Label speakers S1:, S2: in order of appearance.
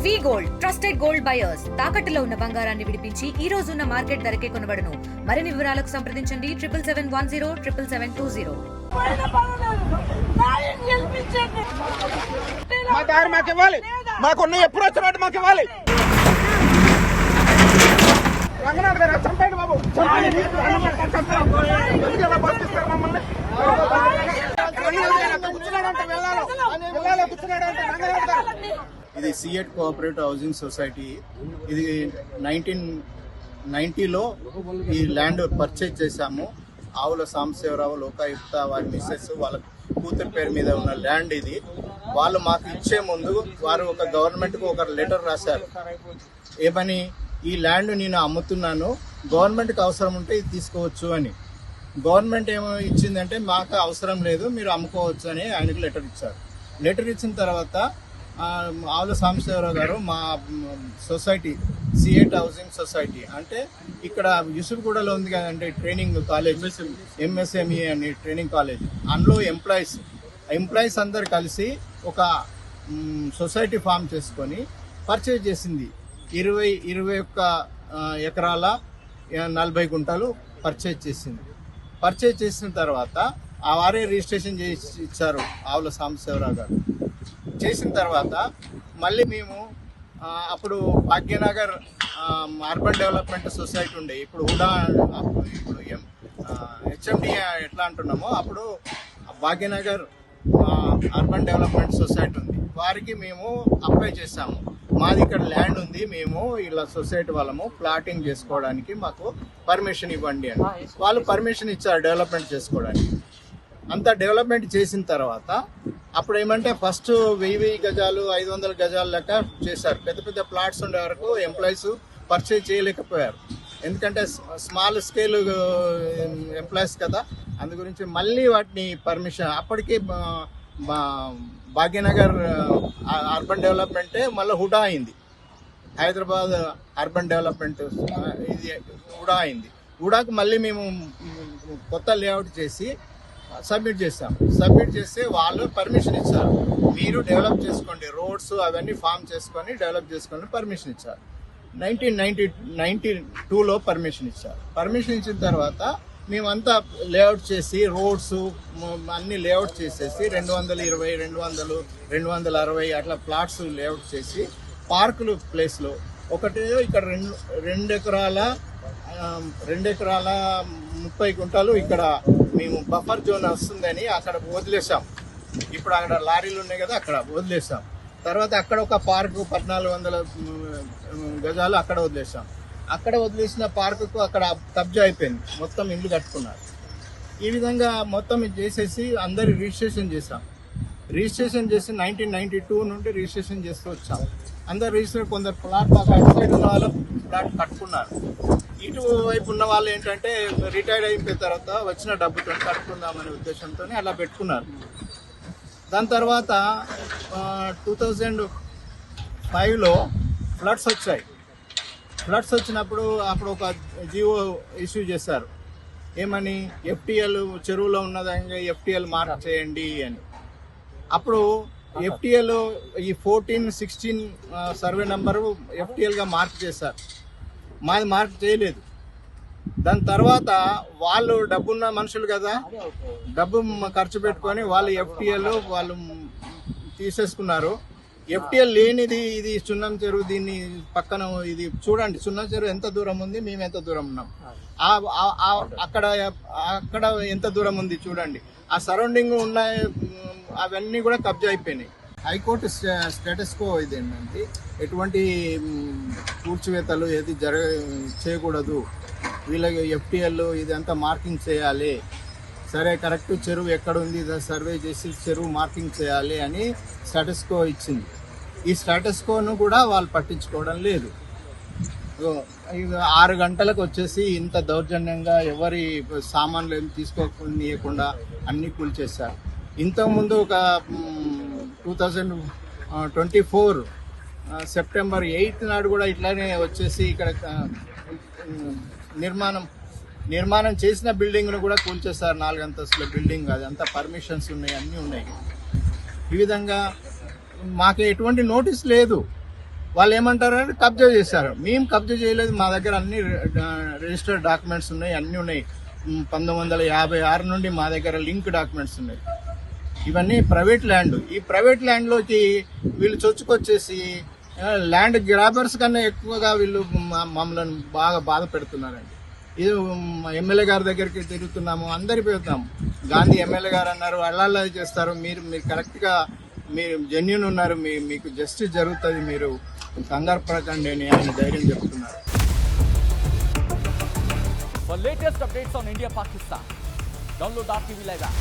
S1: వి gold trusted gold buyers తాకట్టులో ఉన్న బంగారాన్ని విడిపించి ఈ రోజు ఉన్న మార్కెట్ ధరకే కొనబడును. మరిన్ని వివరాలకు సంప్రదించండి 7771077720.
S2: మా దారి మాకు ఇవ్వాలి, మాకున్న ఎప్పుడు వచ్చినట్టు మాకు ఇవ్వాలి. రంగనాథ్ గారు చంపండి బాబు, మమ్మల్ని
S3: ఇది సిఎట్ కోఆపరేటివ్ హౌసింగ్ సొసైటీ. ఇది 1990లో ఈ ల్యాండ్ పర్చేజ్ చేశాము. ఆవుల సాంబశివరావు లోకాయుక్త వారి మిస్సెస్ వాళ్ళ కూతురు పేరు మీద ఉన్న ల్యాండ్ ఇది. వాళ్ళు మాకు ఇచ్చే ముందు వారు ఒక గవర్నమెంట్కు ఒక లెటర్ రాశారు. ఏమని, ఈ ల్యాండ్ నేను అమ్ముతున్నాను, గవర్నమెంట్కి అవసరం ఉంటే ఇది తీసుకోవచ్చు అని. గవర్నమెంట్ ఏమో ఇచ్చిందంటే మాకు అవసరం లేదు, మీరు అమ్ముకోవచ్చు అని ఆయనకు లెటర్ ఇచ్చారు. లెటర్ ఇచ్చిన తర్వాత ఆవుల సాంబశివరావు గారు మా సొసైటీ సిఎట్ హౌసింగ్ సొసైటీ అంటే ఇక్కడ యూసుఫ్గూడలో ఉంది కదంటే ట్రైనింగ్ కాలేజ్, ఎంఎస్ఎంఈ అని ట్రైనింగ్ కాలేజ్, అందులో ఎంప్లాయీస్ అందరు కలిసి ఒక సొసైటీ ఫామ్ చేసుకొని పర్చేజ్ చేసింది. 21 ఎకరాల 40 గుంటలు పర్చేజ్ చేసింది. పర్చేజ్ చేసిన తర్వాత ఆ వారే రిజిస్ట్రేషన్ చేసి ఇచ్చారు ఆవుల సాంబశివరావు గారు. చేసిన తర్వాత మళ్ళీ మేము అప్పుడు భాగ్యనగర్ అర్బన్ డెవలప్మెంట్ సొసైటీ ఉండే, ఇప్పుడు హెచ్ఎండి ఎట్లా అంటున్నామో అప్పుడు భాగ్యనగర్ అర్బన్ డెవలప్మెంట్ సొసైటీ ఉంది. వారికి మేము అప్లై చేశాము, మాది ఇక్కడ ల్యాండ్ ఉంది, మేము ఇలా సొసైటీ వాళ్ళము ప్లాటింగ్ చేసుకోవడానికి మాకు పర్మిషన్ ఇవ్వండి అని. వాళ్ళు పర్మిషన్ ఇచ్చారు డెవలప్మెంట్ చేసుకోవడానికి. అంతా డెవలప్మెంట్ చేసిన తర్వాత అప్పుడు ఏమంటే ఫస్ట్ 1000 గజాలు 500 గజాల లెక్క చేశారు. పెద్ద పెద్ద ప్లాట్స్ ఉండే వరకు ఎంప్లాయీస్ పర్చేజ్ చేయలేకపోయారు, ఎందుకంటే స్మాల్ స్కేల్ ఎంప్లాయీస్ కదా. అందు గురించి మళ్ళీ వాటిని పర్మిషన్ అప్పటికి భాగ్యనగర్ అర్బన్ డెవలప్మెంటే మళ్ళీ హుడా అయింది. హైదరాబాద్ అర్బన్ డెవలప్మెంట్ ఇది హుడా అయింది. హుడాకు మళ్ళీ మేము కొత్త లేఅవుట్ చేసి సబ్మిట్ చేస్తాం. సబ్మిట్ చేస్తే వాళ్ళు పర్మిషన్ ఇచ్చారు, మీరు డెవలప్ చేసుకోండి, రోడ్స్ అవన్నీ ఫామ్ చేసుకొని డెవలప్ చేసుకోండి పర్మిషన్ ఇచ్చారు. 1992లో పర్మిషన్ ఇచ్చారు. పర్మిషన్ ఇచ్చిన తర్వాత మేమంతా లేఅవుట్ చేసి రోడ్స్ అన్ని లేఅవుట్ చేసేసి 220, 200, 260 అట్లా ప్లాట్స్ లేఅవుట్ చేసి పార్కులు ప్లేస్లో ఒకటి ఇక్కడ 2 ఎకరాల 30 గుంటలు ఇక్కడ మేము బఫర్ జోన్ వస్తుందని అక్కడ వదిలేసాం. ఇప్పుడు అక్కడ లారీలు ఉన్నాయి కదా, అక్కడ వదిలేసాం. తర్వాత అక్కడ ఒక పార్కు 1400 గజాలు అక్కడ వదిలేసాం. అక్కడ వదిలేసిన పార్కుకు అక్కడ కబ్జా అయిపోయింది, మొత్తం ఇల్లు కట్టుకున్నారు. ఈ విధంగా మొత్తం ఇది చేసేసి అందరు రిజిస్ట్రేషన్ చేశాం. రిజిస్ట్రేషన్ చేసి 1992 నుండి రిజిస్ట్రేషన్ చేస్తూ వచ్చాం. అందరు రిజిస్ట్రేషన్, కొందరు ప్లాట్ అటు సైడ్ ఉన్న వాళ్ళు ప్లాట్ కట్టుకున్నారు. ఇటు వైపు ఉన్న వాళ్ళు ఏంటంటే రిటైర్డ్ అయిపోయిన తర్వాత వచ్చిన డబ్బుతో కట్టుకుందామనే ఉద్దేశంతో అలా పెట్టుకున్నారు. దాని తర్వాత 2005లో ఫ్లడ్స్ వచ్చాయి. ఫ్లడ్స్ వచ్చినప్పుడు అప్పుడు ఒక జియో ఇష్యూ చేశారు. ఏమని, ఎఫ్టీఎల్ చెరువులో ఉన్నదంగా ఎఫ్టీఎల్ మార్క్ చేయండి అని. అప్పుడు ఎఫ్టీఎల్ ఈ 14, 16 సర్వే నెంబరు ఎఫ్టీఎల్గా మార్క్ చేశారు, మాది మార్క్ చేయలేదు. దాని తర్వాత వాళ్ళు డబ్బున్న మనుషులు కదా, డబ్బు ఖర్చు పెట్టుకొని వాళ్ళు ఎఫ్టీఎల్ వాళ్ళు తీసేసుకున్నారు. ఎఫ్టీఎల్ లేనిది ఇది సున్నం చెరువు, దీన్ని పక్కన ఇది చూడండి, సున్నం చెరువు ఎంత దూరం ఉంది, మేము ఎంత దూరం ఉన్నాం, అక్కడ ఎంత దూరం ఉంది చూడండి. ఆ సరౌండింగ్ ఉన్న అవన్నీ కూడా కబ్జా అయిపోయినాయి. హైకోర్టు స్టేటస్ కో ఇది ఏంటంటే ఎటువంటి కూల్చివేతలు ఏది చేయకూడదు, వీళ్ళకి ఎఫ్టీఎల్ ఇదంతా మార్కింగ్ చేయాలి, సరే కరెక్ట్ చెరువు ఎక్కడ ఉంది సర్వే చేసి చెరువు మార్కింగ్ చేయాలి అని స్టేటస్ కో ఇచ్చింది. ఈ స్టేటస్ కోను కూడా వాళ్ళు పట్టించుకోవడం లేదు. 6 గంటలకు వచ్చేసి ఇంత దౌర్జన్యంగా ఎవరి సామాన్లు ఏమి తీసుకోకుండా అన్నీ కూల్చేశారు. ఇంతకుముందు ఒక 2024 సెప్టెంబర్ 8 నాడు కూడా ఇట్లానే వచ్చేసి ఇక్కడ నిర్మాణం చేసిన బిల్డింగ్ను కూడా కూల్చేస్తారు. 4 అంతస్తుల బిల్డింగ్, అదంతా పర్మిషన్స్ ఉన్నాయి, అన్నీ ఉన్నాయి. ఈ విధంగా మాకు ఎటువంటి నోటీస్ లేదు. వాళ్ళు ఏమంటారంటే కబ్జా చేశారు. మేము కబ్జా చేయలేదు, మా దగ్గర అన్ని రిజిస్టర్డ్ డాక్యుమెంట్స్ ఉన్నాయి, అన్నీ ఉన్నాయి. 1956 నుండి మా దగ్గర లింక్ డాక్యుమెంట్స్ ఉన్నాయి. ఇవన్నీ ప్రైవేట్ ల్యాండ్. ఈ ప్రైవేట్ ల్యాండ్లోకి వీళ్ళు చొచ్చుకొచ్చేసి ల్యాండ్ గ్రాబర్స్ కన్నా ఎక్కువగా వీళ్ళు మమ్మల్ని బాగా బాధ పెడుతున్నారండి. ఇది ఎమ్మెల్యే గారి దగ్గరికి తిరుగుతున్నాము, అందరి పెడతాము. గాంధీ ఎమ్మెల్యే గారు అన్నారు అల్లాల్లా చేస్తారు, మీరు కరెక్ట్గా మీరు జెన్యూన్ ఉన్నారు, మీకు జస్టిస్ జరుగుతుంది, మీరు కంగారు పడకండి అని ఆయన ధైర్యం చెప్తున్నారు.
S4: For latest updates on India Pakistan, download our TV Live app.